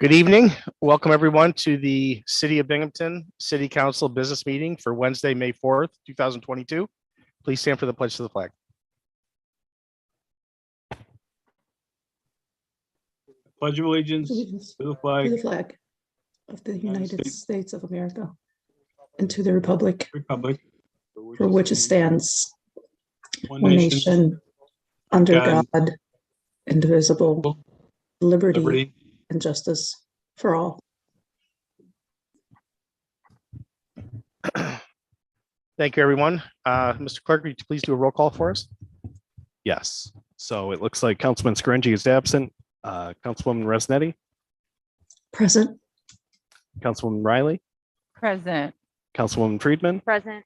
Good evening. Welcome everyone to the City of Binghamton City Council Business Meeting for Wednesday, May 4th, 2022. Please stand for the pledge to the flag. Pledge of allegiance to the flag of the United States of America and to the republic for which it stands, one nation, under God, indivisible, liberty and justice for all. Thank you, everyone. Mr. Clerk, would you please do a roll call for us? Yes. So it looks like Councilman Scaringi is absent. Councilwoman Resnetti, Present. Councilwoman Riley, Present. Councilwoman Friedman, Present.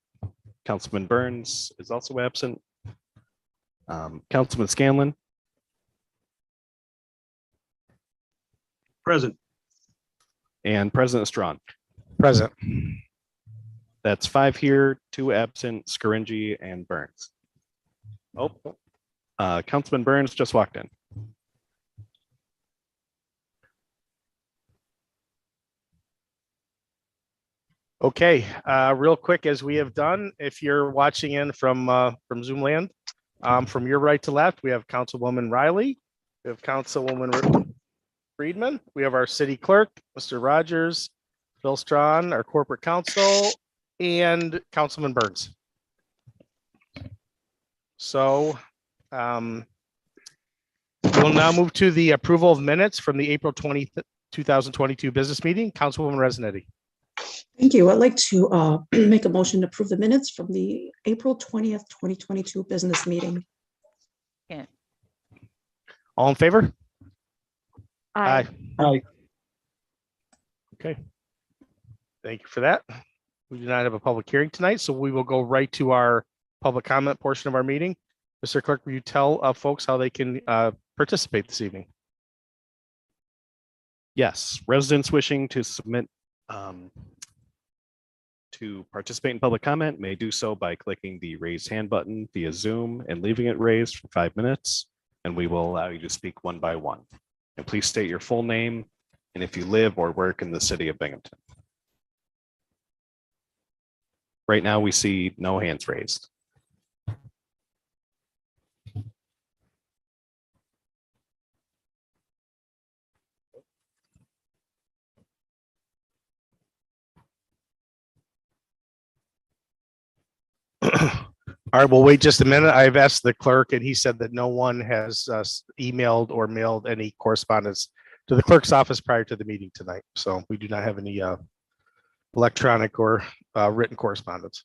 Councilman Burns is also absent. Councilman Scanlon, present. and President Strawn. Present. That's 5 here, 2 absent, Scaringi and Burns. Oh, Councilman Burns just walked in. Okay, real quick, as we have done, if you're watching in from Zoom land, from your right to left, we have Councilwoman Riley, we have Councilwoman Friedman, we have our city clerk, Mr. Rogers, Phil Strawn, our corporate counsel, and Councilman Burns. So we'll now move to the approval of minutes from the April 20th, 2022 business meeting. Councilwoman Resnetti. Thank you. I'd like to make a motion to approve the minutes from the April 20th, 2022 business meeting. Yeah. All in favor? Aye. Aye. Okay. Thank you for that. We do not have a public hearing tonight, so we will go right to our public comment portion of our meeting. Mr. Clerk, will you tell folks how they can participate this evening? Yes, residents wishing to submit to participate in public comment may do so by clicking the raise hand button via Zoom and leaving it raised for 5 minutes, and we will allow you to speak one by one. And please state your full name and if you live or work in the city of Binghamton. Right now, we see no hands raised. All right, we'll wait just a minute. I've asked the clerk and he said that no one has emailed or mailed any correspondence to the clerk's office prior to the meeting tonight. So we do not have any electronic or written correspondence.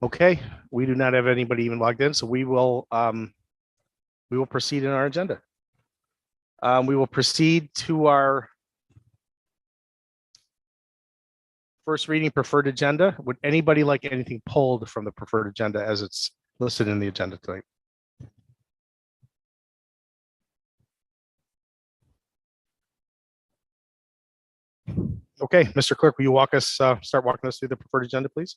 Okay, we do not have anybody even logged in, so we will proceed in our agenda. We will proceed to our first reading preferred agenda. Would anybody like anything pulled from the preferred agenda as it's listed in the agenda tonight? Okay, Mr. Clerk, will you start walking us through the preferred agenda, please?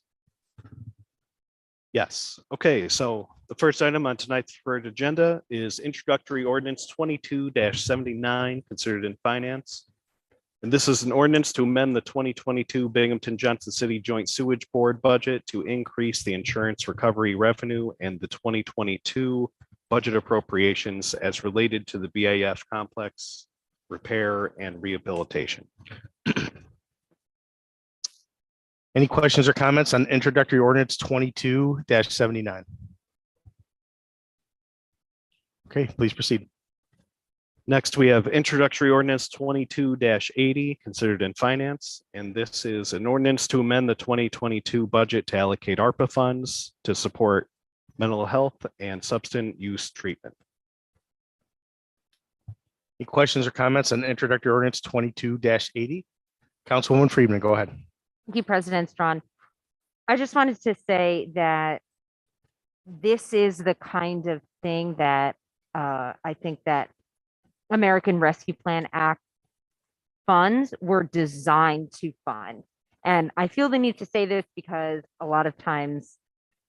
Yes. Okay. So the first item on tonight's preferred agenda is introductory ordinance 22-79 considered in finance. And this is an ordinance to amend the 2022 Binghamton Johnson City Joint Sewage Board budget to increase the insurance recovery revenue and the 2022 budget appropriations as related to the BAF complex repair and rehabilitation. Any questions or comments on introductory ordinance 22-79? Okay, please proceed. Next, we have introductory ordinance 22-80 considered in finance. And this is an ordinance to amend the 2022 budget to allocate ARPA funds to support mental health and substance use treatment. Any questions or comments on introductory ordinance 22-80? Councilwoman Friedman, go ahead. Thank you, President Strawn. I just wanted to say that this is the kind of thing that I think that American Rescue Plan Act funds were designed to fund. And I feel the need to say this because a lot of times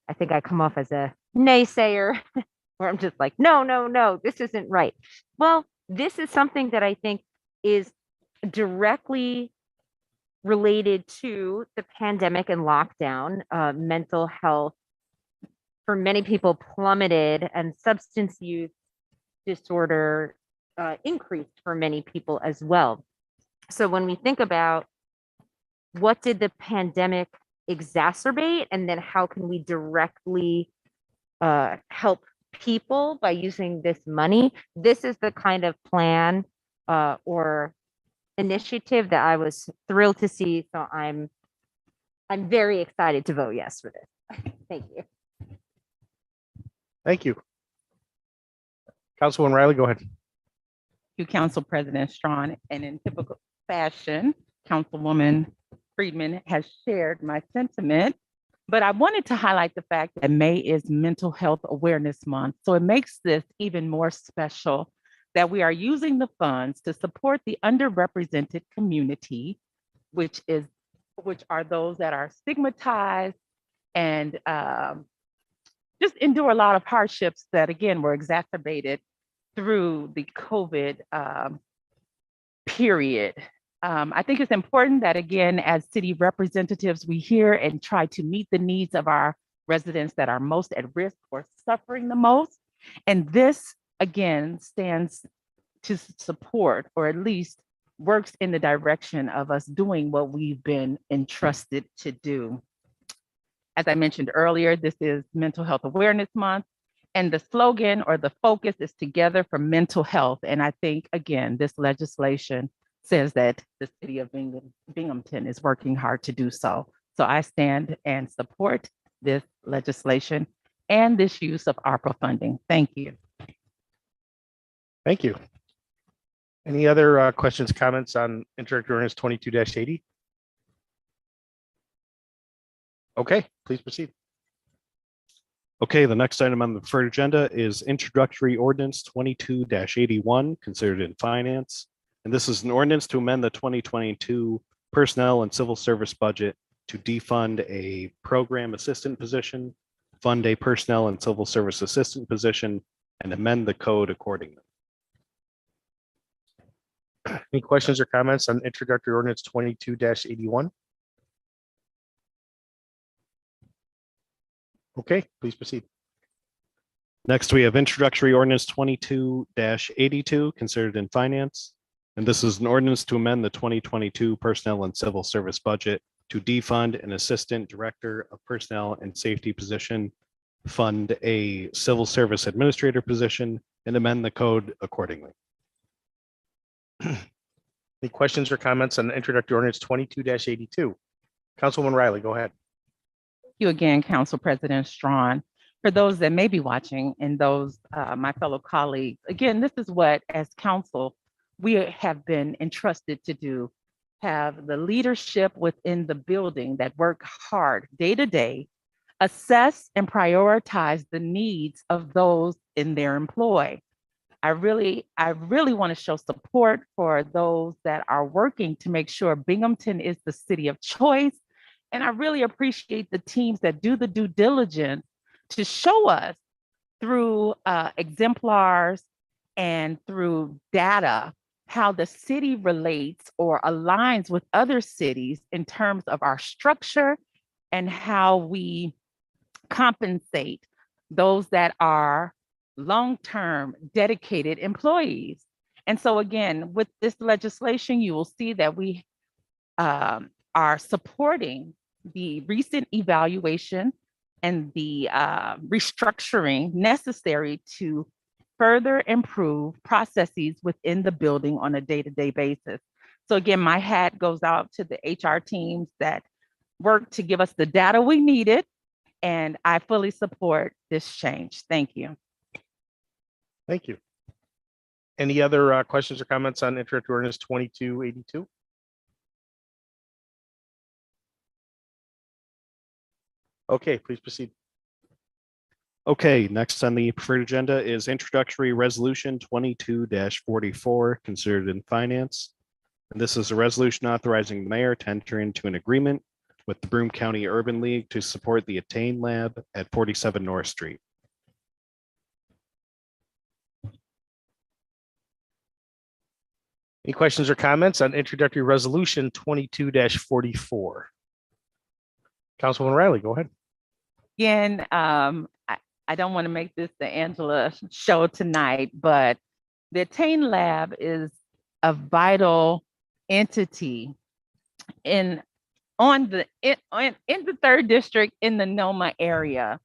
I think I come off as a naysayer where I'm just like, no, this isn't right. Well, this is something that I think is directly related to the pandemic and lockdown. Mental health for many people plummeted, and substance use disorder increased for many people as well. So when we think about what did the pandemic exacerbate, and then how can we directly help people by using this money, this is the kind of plan or initiative that I was thrilled to see. So I'm very excited to vote yes for this. Thank you. Thank you. Councilwoman Riley, go ahead. You, Council President Strawn, and in typical fashion, Councilwoman Friedman has shared my sentiment, but I wanted to highlight the fact that May is Mental Health Awareness Month. So it makes this even more special that we are using the funds to support the underrepresented community, which are those that are stigmatized and just endure a lot of hardships that, again, were exacerbated through the COVID period. I think it's important that, again, as city representatives, we hear and try to meet the needs of our residents that are most at risk or suffering the most. And this, again, stands to support, or at least works in the direction of us doing what we've been entrusted to do. As I mentioned earlier, this is Mental Health Awareness Month, and the slogan or the focus is Together for Mental Health. And I think, again, this legislation says that the city of Binghamton is working hard to do so. So I stand and support this legislation and this use of ARPA funding. Thank you. Thank you. Any other questions, comments on introductory ordinance 22-80? Okay, please proceed. Okay, the next item on the preferred agenda is introductory ordinance 22-81 considered in finance. And this is an ordinance to amend the 2022 personnel and civil service budget to defund a program assistant position, fund a personnel and civil service assistant position, and amend the code accordingly. Any questions or comments on introductory ordinance 22-81? Okay, please proceed. Next, we have introductory ordinance 22-82 considered in finance. And this is an ordinance to amend the 2022 personnel and civil service budget to defund an assistant director of personnel and safety position, fund a civil service administrator position, and amend the code accordingly. Any questions or comments on introductory ordinance 22-82? Councilwoman Riley, go ahead. Thank you again, Council President Strawn. For those that may be watching and those, my fellow colleagues, again, this is what, as council, we have been entrusted to do, have the leadership within the building that work hard day to day, assess and prioritize the needs of those in their employ. I really want to show support for those that are working to make sure Binghamton is the city of choice. And I really appreciate the teams that do the due diligence to show us through exemplars and through data how the city relates or aligns with other cities in terms of our structure and how we compensate those that are long-term dedicated employees. And so again, with this legislation, you will see that we are supporting the recent evaluation and the restructuring necessary to further improve processes within the building on a day-to-day basis. So again, my hat goes out to the HR teams that worked to give us the data we needed, and I fully support this change. Thank you. Thank you. Any other questions or comments on introductory ordinance 2282? Okay, please proceed. Okay, next on the preferred agenda is introductory resolution 22-44, considered in finance. And this is a resolution authorizing the mayor to enter into an agreement with the Broome County Urban League to support the Attain Lab at 47 North Street. Any questions or comments on introductory resolution 22-44? Councilwoman Riley, go ahead. Again, I don't want to make this the Angela show tonight, but the Attain Lab is a vital entity in the third district in the NOMA area,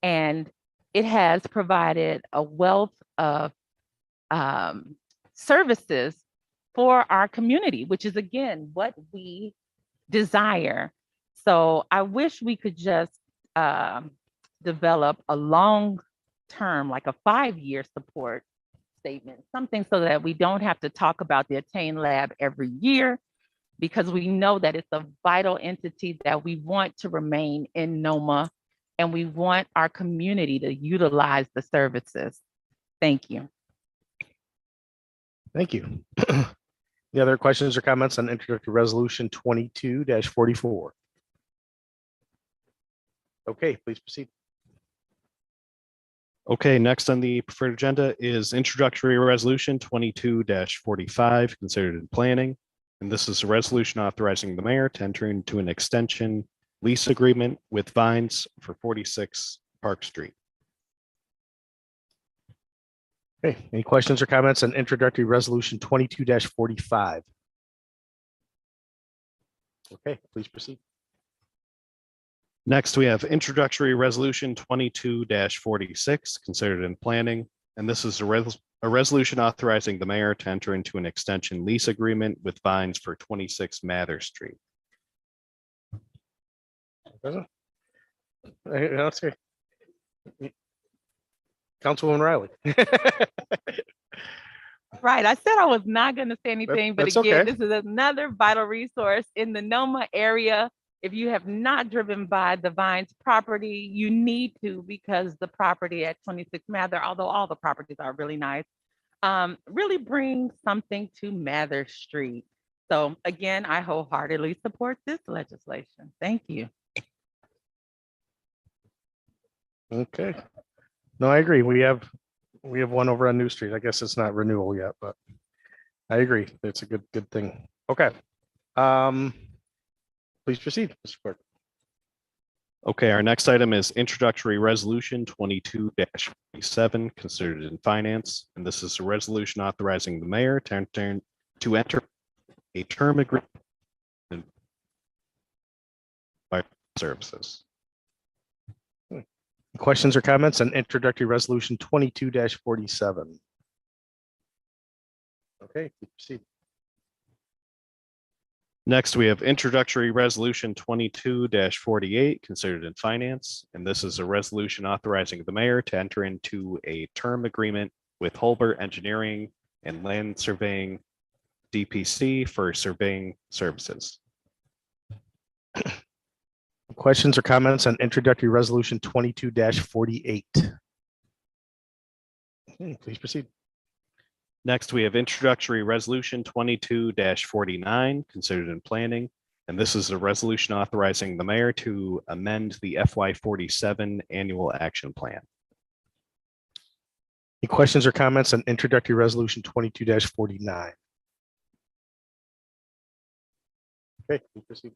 and it has provided a wealth of services for our community, which is again what we desire. So I wish we could just develop a long-term, like a 5-year support statement, something so that we don't have to talk about the Attain Lab every year, because we know that it's a vital entity that we want to remain in NOMA, and we want our community to utilize the services. Thank you. Thank you. Any other questions or comments on introductory resolution 22-44? Okay, please proceed. Okay, next on the preferred agenda is introductory resolution 22-45, considered in planning. And this is a resolution authorizing the mayor to enter into an extension lease agreement with Vines for 46 Park Street. Okay, any questions or comments on introductory resolution 22-45? Okay, please proceed. Next, we have introductory resolution 22-46, considered in planning. And this is a resolution authorizing the mayor to enter into an extension lease agreement with Vines for 26 Mather Street. Okay. Councilwoman Riley. Right, I said I was not going to say anything, but that's again, okay. this is another vital resource in the NOMA area. If you have not driven by the Vines property, you need to, because the property at 26 Mather, although all the properties are really nice, really brings something to Mather Street. So again, I wholeheartedly support this legislation. Thank you. Okay. No, I agree. We have one over on New Street. I guess it's not renewal yet, but I agree. It's a good thing. Okay. Please proceed, Mr. Clerk. Okay, our next item is introductory resolution 22-47, considered in finance. And this is a resolution authorizing the mayor to enter a term agreement by services. Questions or comments on introductory resolution 22-47? Okay, please proceed. Next, we have introductory resolution 22-48, considered in finance. And this is a resolution authorizing the mayor to enter into a term agreement with Holbert Engineering and Land Surveying DPC for surveying services. Questions or comments on introductory resolution 22-48? Okay, please proceed. Next, we have introductory resolution 22-49, considered in planning. And this is a resolution authorizing the mayor to amend the FY47 annual action plan. Any questions or comments on introductory resolution 22-49? Okay, please proceed.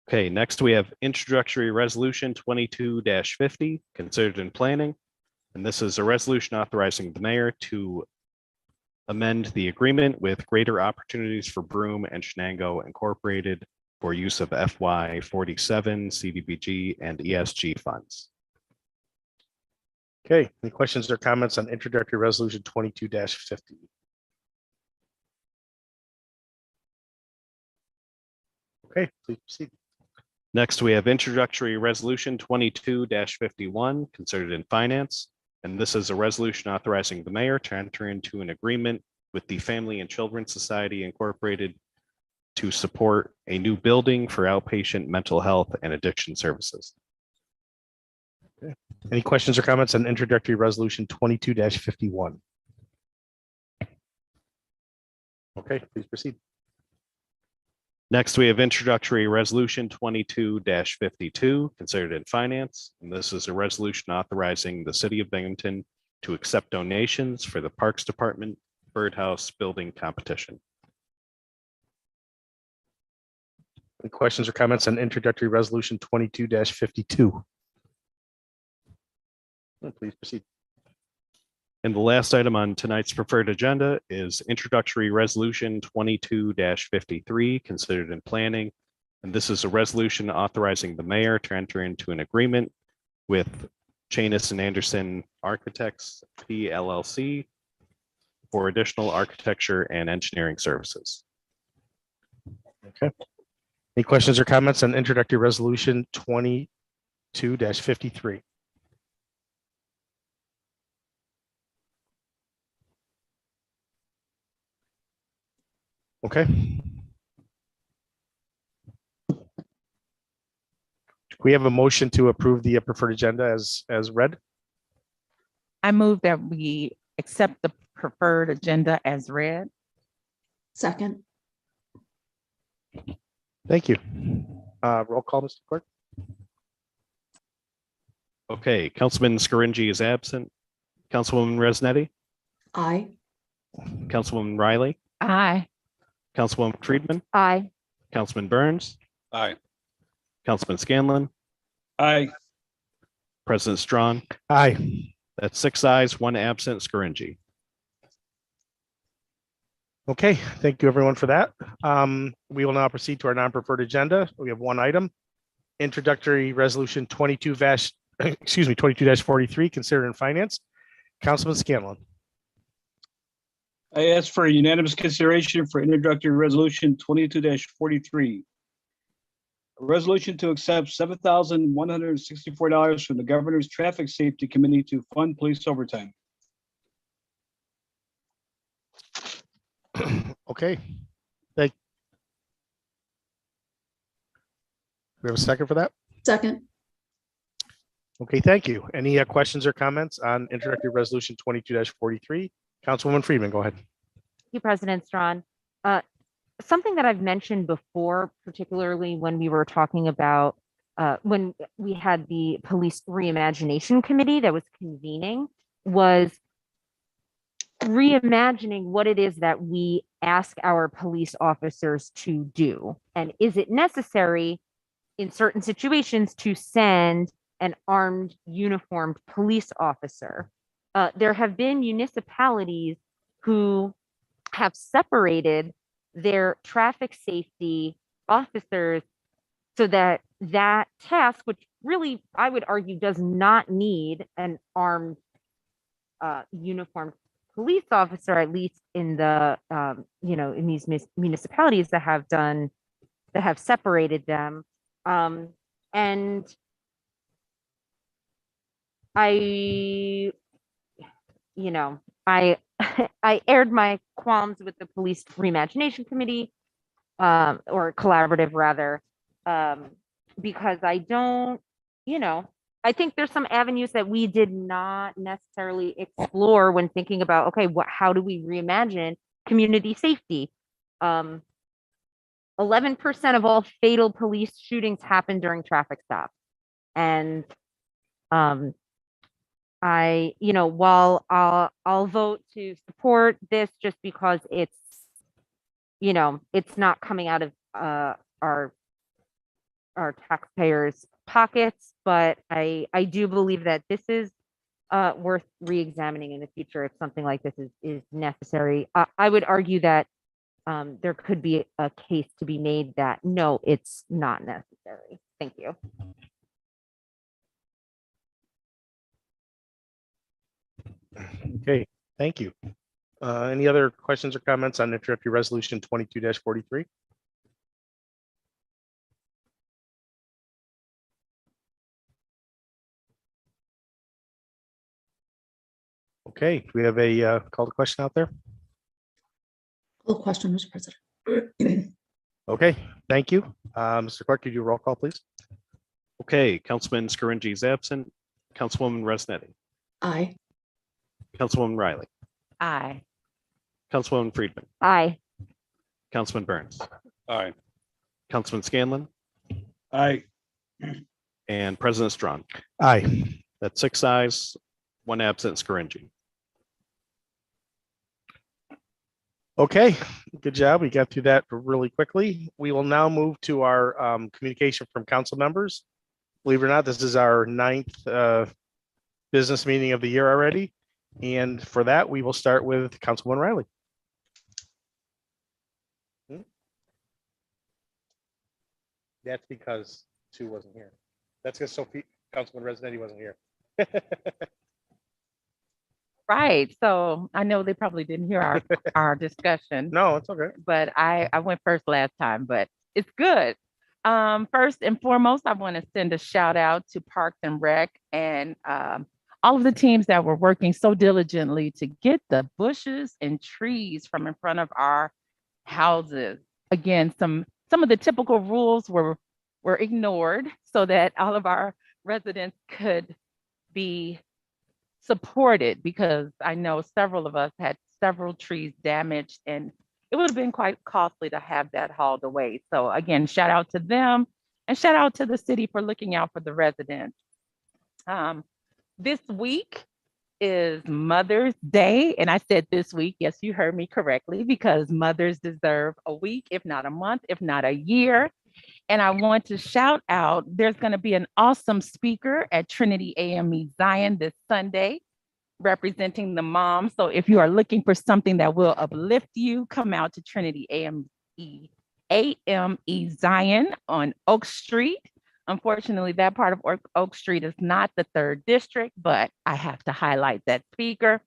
Okay, next we have introductory resolution 22-50, considered in planning. And this is a resolution authorizing the mayor to amend the agreement with Greater Opportunities for Broome and Shenango Incorporated for use of FY47 CDBG and ESG funds. Okay, any questions or comments on introductory resolution 22-50? Okay, please proceed. Next, we have introductory resolution 22-51 considered in finance. And this is a resolution authorizing the mayor to enter into an agreement with the Family and Children's Society Incorporated to support a new building for outpatient mental health and addiction services. Any questions or comments on introductory resolution 22-51? Okay, please proceed. Next, we have introductory resolution 22-52 considered in finance. And this is a resolution authorizing the city of Binghamton to accept donations for the Parks Department birdhouse building competition. Any questions or comments on introductory resolution 22-52? Please proceed. And the last item on tonight's preferred agenda is introductory resolution 22-53 considered in planning. And this is a resolution authorizing the mayor to enter into an agreement with Chanis and Anderson Architects, PLLC, for additional architecture and engineering services. Okay. Any questions or comments on introductory resolution 22-53? Okay. We have a motion to approve the preferred agenda as read. I move that we accept the preferred agenda as read. Second, Thank you. Roll call, Mr. Clerk. Okay, Councilman Scaringi is absent. Councilwoman Resnetti, aye. Councilwoman Riley, Aye. Councilwoman Friedman, Aye. Councilman Burns, Aye. Councilman Scanlon, Aye. President Strong. Aye. That's 6 ayes, 1 absent. Scaringi. Okay, thank you everyone for that. We will now proceed to our non-preferred agenda. We have one item. Introductory resolution 22-43 considered in finance. Councilman Scanlon. I ask for unanimous consideration for introductory resolution 22-43. A resolution to accept $7,164 from the Governor's Traffic Safety Committee to fund police overtime. Okay. We have a second for that? Second, Okay, thank you. Any questions or comments on introductory resolution 22-43? Councilwoman Friedman, go ahead. Thank you, President Strawn. Something that I've mentioned before, particularly when we were talking about when we had the Police Reimagination Committee that was convening, was reimagining what it is that we ask our police officers to do. And is it necessary in certain situations to send an armed, uniformed police officer? There have been municipalities who have separated their traffic safety officers so that that task, which really I would argue does not need an armed, uniformed police officer, at least in the in these municipalities that have separated them. And I I aired my qualms with the Police Reimagination Committee, or collaborative rather, because I don't, I think there's some avenues that we did not necessarily explore when thinking about, okay, how do we reimagine community safety? 11% of all fatal police shootings happen during traffic stops. And while I'll vote to support this just because it's not coming out of our taxpayers' pockets, but I do believe that this is worth re-examining in the future if something like this is necessary. I would argue that there could be a case to be made that no, it's not necessary. Thank you. Okay, thank you. Any other questions or comments on introductory resolution 22-43? Okay, do we have a call to question out there? Full question, Mr. President. Okay, thank you. Mr. Clerk, could you roll call, please? Okay, Councilman Scaringi is absent. Councilwoman Resnetti, Aye. Councilwoman Riley, Aye. Councilwoman Friedman, Aye. Councilman Burns, Aye. Councilman Scanlon, Aye. and President Strawn. Aye. That's 6 ayes, 1 absent, Scaringi. Okay, good job. We got through that really quickly. We will now move to our communication from council members. Believe it or not, this is our 9th business meeting of the year already. And for that, we will start with Councilwoman Riley. That's because Sue wasn't here. That's because Councilman Resnetti wasn't here. Right. So I know they probably didn't hear our discussion. No, it's okay. But I went first last time, but it's good. First and foremost, I want to send a shout out to Parks and Rec and all of the teams that were working so diligently to get the bushes and trees from in front of our houses. Again, some of the typical rules were ignored so that all of our residents could be supported, because I know several of us had several trees damaged, and it would have been quite costly to have that hauled away. So again, shout out to them and shout out to the city for looking out for the residents. This week is Mother's Day. And I said this week, yes, you heard me correctly, because mothers deserve a week, if not a month, if not a year. And I want to shout out, there's going to be an awesome speaker at Trinity AME Zion this Sunday, representing the mom. So if you are looking for something that will uplift you, come out to Trinity AME Zion on Oak Street. Unfortunately, that part of Oak Street is not the 3rd district, but I have to highlight that speaker.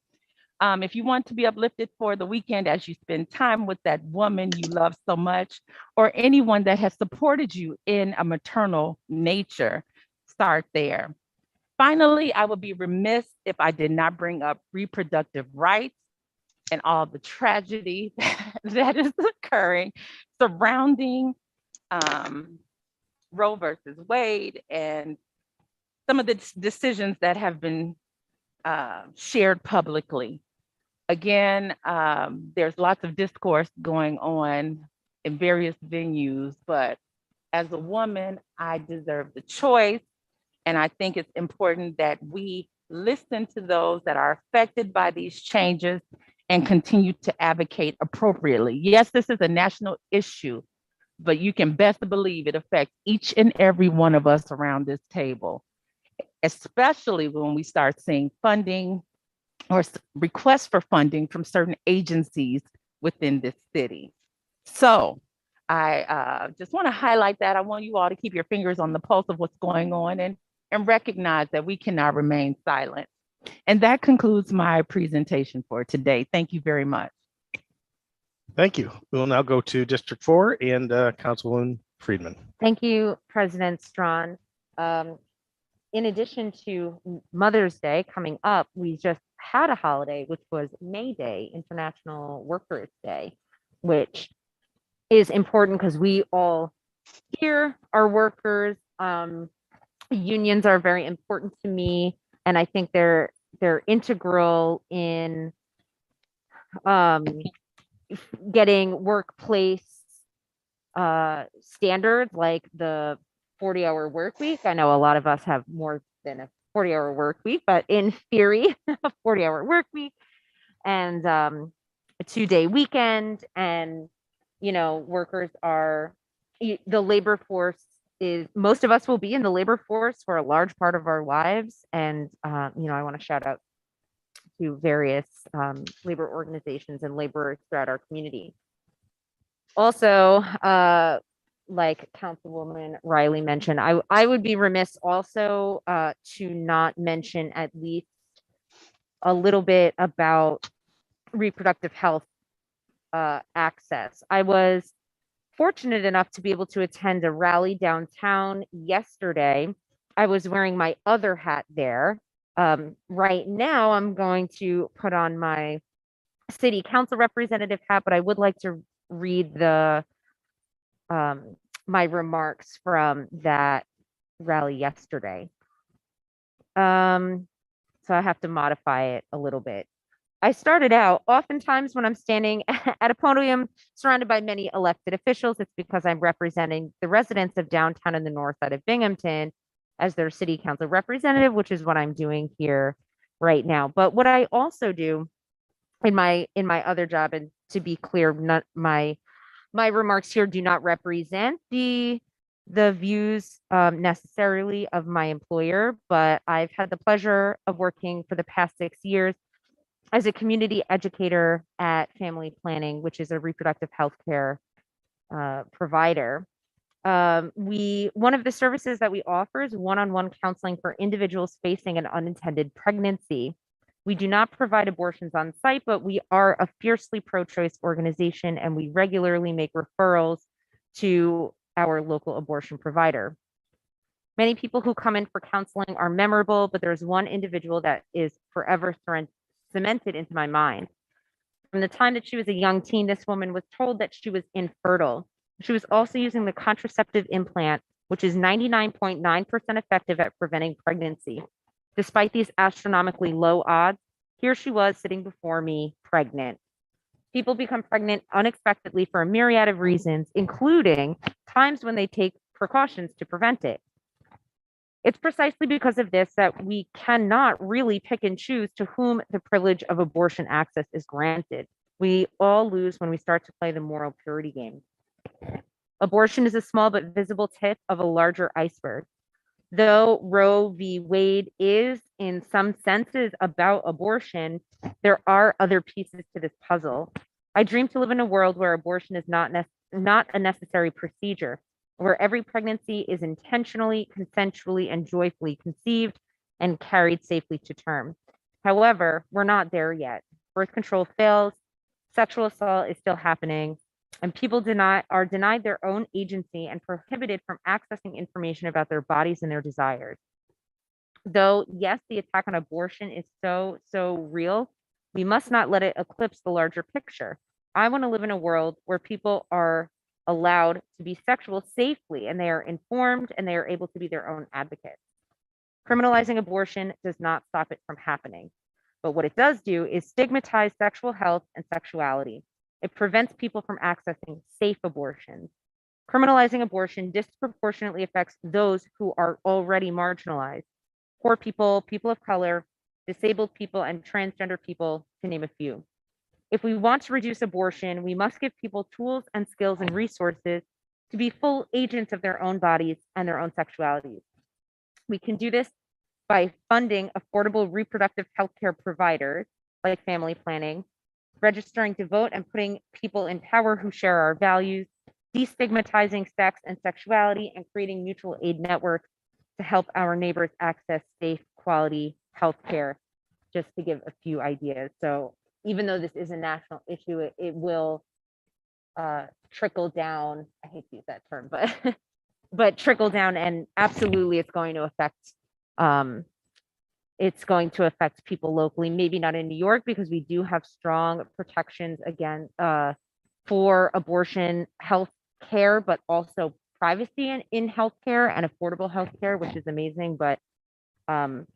If you want to be uplifted for the weekend as you spend time with that woman you love so much, or anyone that has supported you in a maternal nature, start there. Finally, I would be remiss if I did not bring up reproductive rights and all the tragedy that is occurring surrounding Roe versus Wade and some of the decisions that have been shared publicly. Again, there's lots of discourse going on in various venues, but as a woman, I deserve the choice. And I think it's important that we listen to those that are affected by these changes and continue to advocate appropriately. Yes, this is a national issue, but you can best believe it affects each and every one of us around this table, especially when we start seeing funding or requests for funding from certain agencies within this city. So I just want to highlight that. I want you all to keep your fingers on the pulse of what's going on and recognize that we cannot remain silent. And that concludes my presentation for today. Thank you very much. Thank you. We will now go to District 4 and Councilwoman Friedman. Thank you, President Strawn. In addition to Mother's Day coming up, we just had a holiday, which was May Day, International Workers' Day, which is important because we all here are workers. Unions are very important to me, and I think they're integral in getting workplace standards like the 40-hour work week. I know a lot of us have more than a 40-hour work week, but in theory, a 40-hour work week and a 2-day weekend. And, you know, workers are, the labor force is, most of us will be in the labor force for a large part of our lives. And, you know, I want to shout out to various labor organizations and laborers throughout our community. Also, like Councilwoman Riley mentioned, I would be remiss also to not mention at least a little bit about reproductive health access. I was fortunate enough to be able to attend a rally downtown yesterday. I was wearing my other hat there. Right now, I'm going to put on my city council representative hat, but I would like to read the my remarks from that rally yesterday. So I have to modify it a little bit. I started out, oftentimes when I'm standing at a podium surrounded by many elected officials, it's because I'm representing the residents of downtown and the north side of Binghamton as their city council representative, which is what I'm doing here right now. But what I also do in my other job, and to be clear, not my remarks here do not represent the views necessarily of my employer, but I've had the pleasure of working for the past 6 years as a community educator at Family Planning, which is a reproductive health care provider. One of the services that we offer is one-on-one counseling for individuals facing an unintended pregnancy. We do not provide abortions on site, but we are a fiercely pro-choice organization, and we regularly make referrals to our local abortion provider. Many people who come in for counseling are memorable, but there's one individual that is forever cemented into my mind. From the time that she was a young teen, this woman was told that she was infertile. She was also using the contraceptive implant, which is 99.9% effective at preventing pregnancy. Despite these astronomically low odds, here she was sitting before me, pregnant. People become pregnant unexpectedly for a myriad of reasons, including times when they take precautions to prevent it. It's precisely because of this that we cannot really pick and choose to whom the privilege of abortion access is granted. We all lose when we start to play the moral purity game. Abortion is a small but visible tip of a larger iceberg. Though Roe v. Wade is, in some senses, about abortion, there are other pieces to this puzzle. I dream to live in a world where abortion is not a necessary procedure, where every pregnancy is intentionally, consensually, and joyfully conceived and carried safely to term. However, we're not there yet. Birth control fails, sexual assault is still happening, and people are denied their own agency and prohibited from accessing information about their bodies and their desires. Though, yes, the attack on abortion is so real, we must not let it eclipse the larger picture. I want to live in a world where people are allowed to be sexual safely, and they are informed, and they are able to be their own advocates. Criminalizing abortion does not stop it from happening. But what it does do is stigmatize sexual health and sexuality. It prevents people from accessing safe abortions. Criminalizing abortion disproportionately affects those who are already marginalized: poor people, people of color, disabled people, and transgender people, to name a few. If we want to reduce abortion, we must give people tools and skills and resources to be full agents of their own bodies and their own sexualities. We can do this by funding affordable reproductive healthcare providers like Family Planning, registering to vote and putting people in power who share our values, destigmatizing sex and sexuality, and creating mutual aid networks to help our neighbors access safe, quality healthcare, just to give a few ideas. So even though this is a national issue, it will trickle down. I hate to use that term, but trickle down, and absolutely it's going to affect people locally, maybe not in New York, because we do have strong protections again for abortion health care, but also privacy in healthcare and affordable healthcare, which is amazing. But an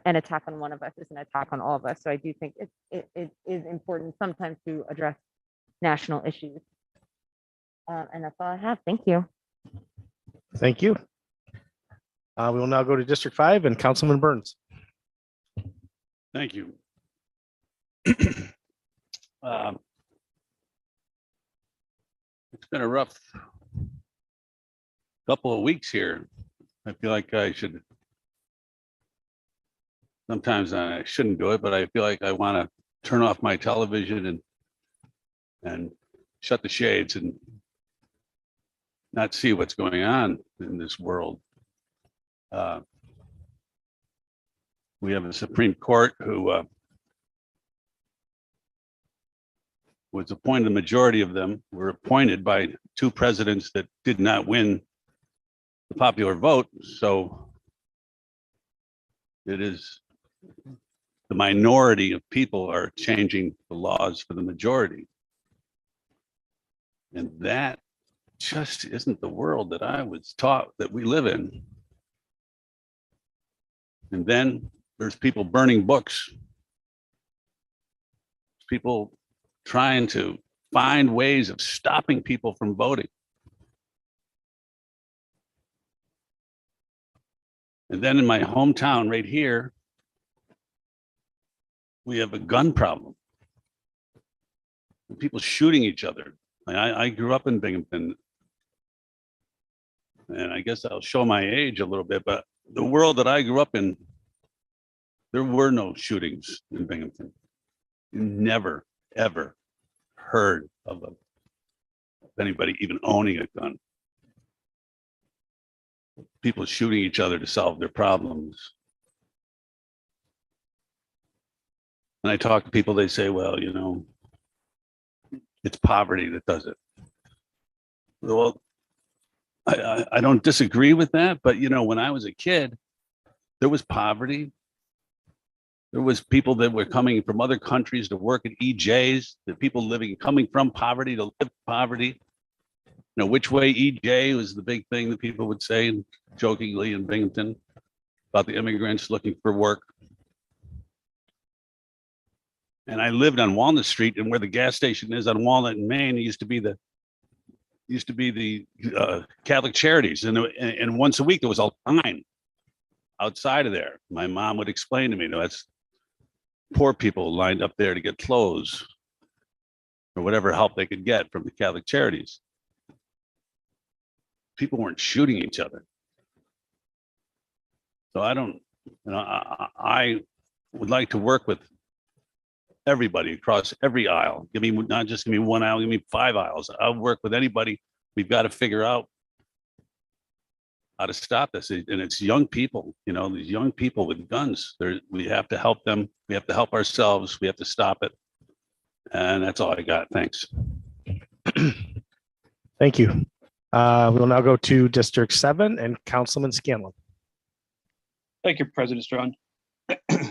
attack on one of us is an attack on all of us. So I do think it is important sometimes to address national issues. And that's all I have. Thank you. Thank you. We will now go to District 5 and Councilman Burns. Thank you. It's been a rough couple of weeks here. I feel like sometimes I shouldn't do it, but I feel like I want to turn off my television and shut the shades and not see what's going on in this world. we have a Supreme Court who was appointed, the majority of them were appointed by two presidents that did not win the popular vote. So it is the minority of people are changing the laws for the majority. And that just isn't the world that I was taught that we live in. And then there's people burning books. People trying to find ways of stopping people from voting. And then in my hometown right here, we have a gun problem. People shooting each other. I grew up in Binghamton. And I guess I'll show my age a little bit, but the world that I grew up in, there were no shootings in Binghamton. You never, ever heard of anybody even owning a gun. People shooting each other to solve their problems. And I talk to people, they say, well, you know, it's poverty that does it. Well, I don't disagree with that, but you know, when I was a kid, there was poverty. There was people that were coming from other countries to work at EJs, the people coming from poverty to live in poverty. You know, which way EJ was the big thing that people would say jokingly in Binghamton about the immigrants looking for work. And I lived on Walnut Street, and where the gas station is on Walnut in Maine, it used to be the Catholic Charities, and once a week there was a line outside of there. My mom would explain to me, no, that's poor people lined up there to get clothes or whatever help they could get from the Catholic Charities. People weren't shooting each other. So I don't, you know, I would like to work with everybody across every aisle. Not just give me one aisle, give me 5 aisles. I'll work with anybody. We've got to figure out how to stop this. And it's young people, you know, these young people with guns. We have to help them. We have to help ourselves. We have to stop it. And that's all I got. Thanks. Thank you. We'll now go to District 7 and Councilman Scanlon. Thank you, President Strawn.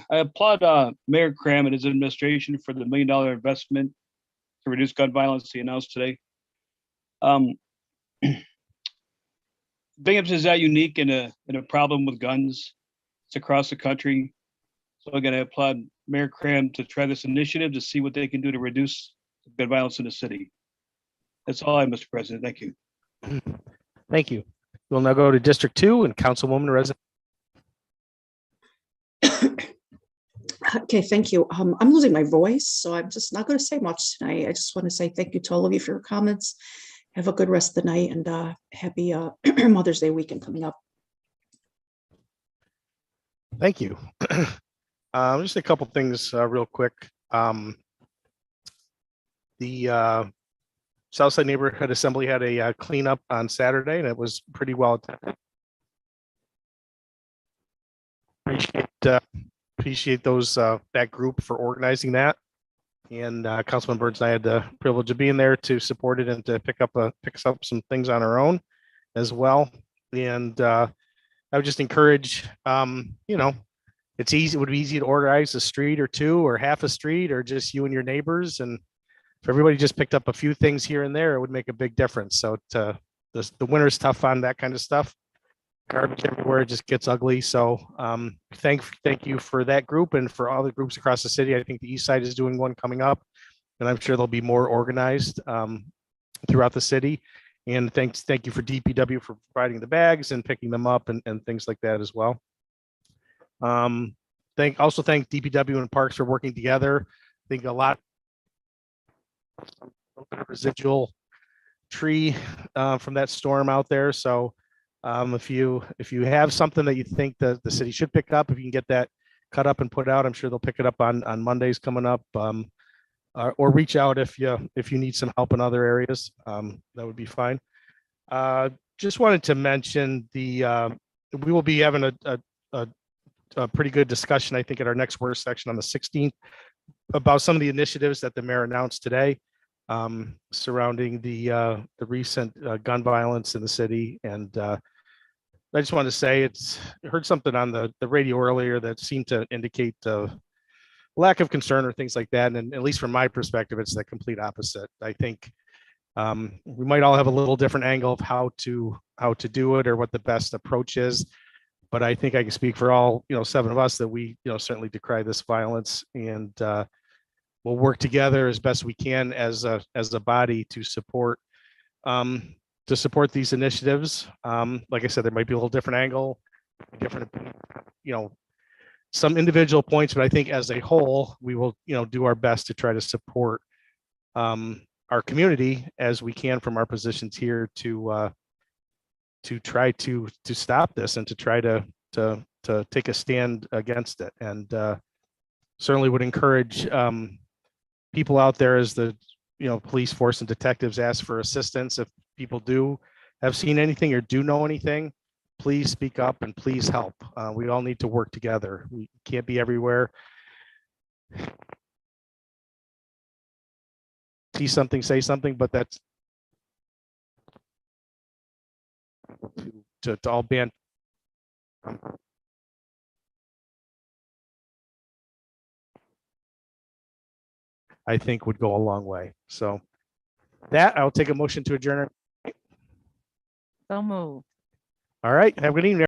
I applaud Mayor Cram and his administration for the $1 million investment to reduce gun violence he announced today. Binghamton is that unique in a problem with guns. It's across the country. So again, I applaud Mayor Cram to try this initiative to see what they can do to reduce gun violence in the city. That's all I have, Mr. President. Thank you. Thank you. We'll now go to District 2 and Councilwoman Resident. Okay, thank you. I'm losing my voice, so I'm just not going to say much tonight. I just want to say thank you to all of you for your comments. Have a good rest of the night, and happy Mother's Day weekend coming up. Thank you. Just a couple things real quick. The Southside Neighborhood Assembly had a cleanup on Saturday, and it was pretty well attended. Appreciate those that group for organizing that, and Councilman Burns and I had the privilege of being there to support it and to pick up some things on our own as well. And I would just encourage, you know, it would be easy to organize a street or two or half a street or just you and your neighbors, and if everybody just picked up a few things here and there, it would make a big difference. So the winter's tough on that kind of stuff. Garbage everywhere, it just gets ugly. So thank you for that group and for all the groups across the city. I think the East Side is doing one coming up, and I'm sure they'll be more organized throughout the city. And thank you for DPW for providing the bags and picking them up and things like that as well. Thank DPW and Parks for working together. I think a lot of residual tree from that storm out there. So if you have something that you think that the city should pick up, if you can get that cut up and put out, I'm sure they'll pick it up on Mondays coming up, or reach out if you need some help in other areas. That would be fine. Just wanted to mention we will be having a a pretty good discussion, I think, at our next work section on the 16th about some of the initiatives that the mayor announced today surrounding the recent gun violence in the city. And I just wanted to say I heard something on the radio earlier that seemed to indicate lack of concern or things like that. And at least from my perspective, it's the complete opposite. I think we might all have a little different angle of how to do it or what the best approach is. But I think I can speak for all, 7 of us that we, certainly decry this violence, and we'll work together as best we can as a body to support these initiatives. Like I said, there might be a little different angle, different, some individual points, but I think as a whole, we will, do our best to try to support our community as we can from our positions here to try to stop this and to try to take a stand against it. And certainly would encourage people out there as the police force and detectives ask for assistance. If people do have seen anything or do know anything, please speak up and please help. We all need to work together. We can't be everywhere. See something, say something, but that's to all band. I think would go a long way. So that I'll take a motion to adjourn. So moved. All right. Have a good evening.